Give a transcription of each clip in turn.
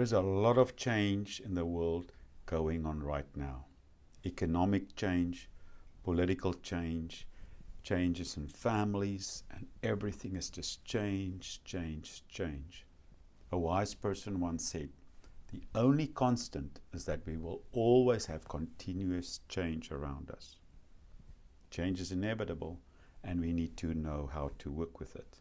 is a lot of change in the world going on right now. Economic change, political change, changes in families, and everything is just change. A wise person once said, the only constant is that we will always have continuous change around us. Change is inevitable, and we need to know how to work with it.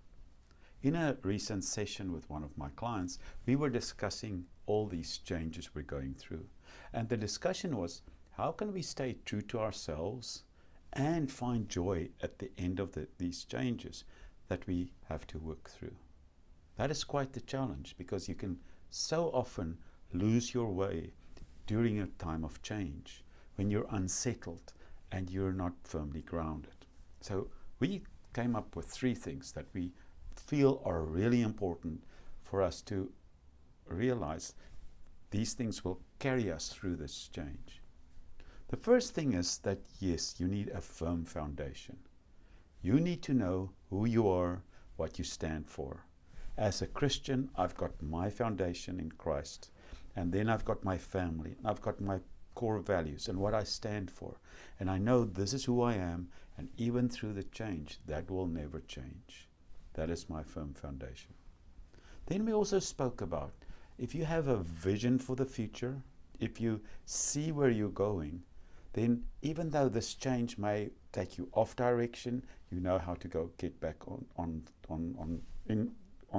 In a recent session with one of my clients, we were discussing all these changes we're going through. And the discussion was, how can we stay true to ourselves and find joy at the end of these changes that we have to work through? That is quite the challenge, because you can so often lose your way during a time of change when you're unsettled and you're not firmly grounded. So we came up with 3 things that we feel are really important for us to realize these things will carry us through this change. The first thing is that, yes, you need a firm foundation. You need to know who you are, what you stand for. As a Christian, I've got my foundation in Christ, and then I've got my family, and I've got my core values and what I stand for. And I know this is who I am, and even through the change, that will never change. That is my firm foundation. Then we also spoke about, if you have a vision for the future, if you see where you're going, then even though this change may take you off direction, you know how to get back on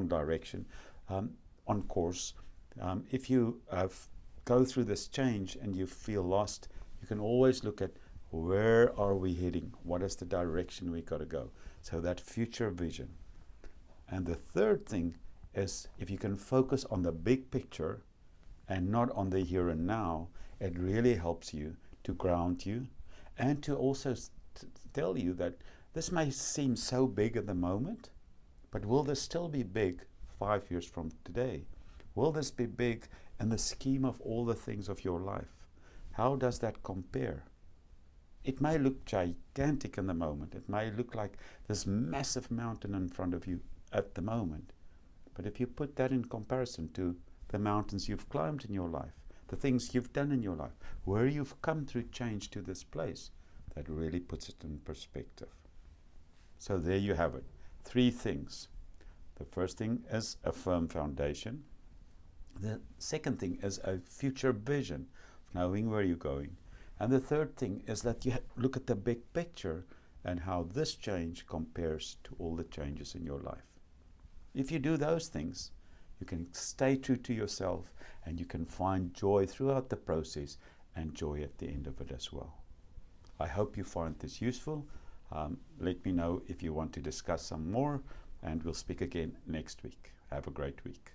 direction, on course. If you go through this change and you feel lost, you can always look at, where are we heading? What is the direction we got to go? So that future vision. And the third thing is, if you can focus on the big picture and not on the here and now, it really helps you to ground you and to also tell you that this may seem so big at the moment, but will this still be big 5 years from today? Will this be big in the scheme of all the things of your life? How does that compare? It may look gigantic in the moment. It may look like this massive mountain in front of you at the moment. But if you put that in comparison to the mountains you've climbed in your life, the things you've done in your life, where you've come through change to this place, that really puts it in perspective. So there you have it. 3 things. The first thing is a firm foundation. The second thing is a future vision, knowing where you're going. And the third thing is that you look at the big picture and how this change compares to all the changes in your life. If you do those things, you can stay true to yourself, and you can find joy throughout the process and joy at the end of it as well. I hope you find this useful. Let me know if you want to discuss some more, and we'll speak again next week. Have a great week.